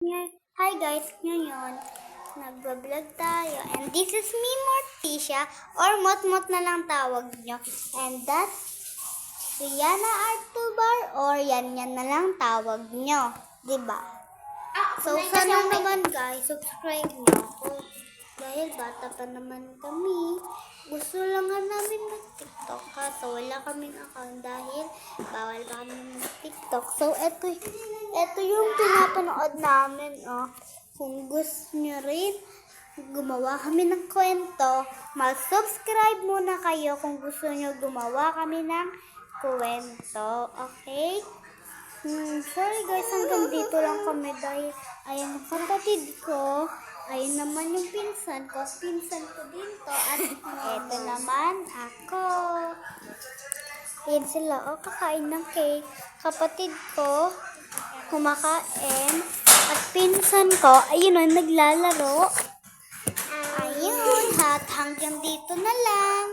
Hi guys, ngayon nagbablog tayo and this is me Morticia or Motmot na lang tawag nyo and that's Rihanna Artubar or Yan na lang tawag nyo, diba? So sana naman guys, subscribe nyo ako dahil bata pa naman kami. Gusto lang nga namin mag-TikTok kaso wala kaming account dahil bawal pa kami mag-TikTok. So eto yung pinapanood namin, oh. Kung gusto nyo rin gumawa kami ng kwento, mag-subscribe muna kayo kung gusto nyo gumawa kami ng kwento. Okay? Sorry guys, hanggang dito lang kami dahil ayan yung kapatid ko. Ayun naman yung pinsan ko din to. At eto naman ako. Yan sila, oh, kakain ng cake. Kapatid ko, kumakain. At pinsan ko, ayun o, naglalaro. Ayun, at hanggang dito na lang.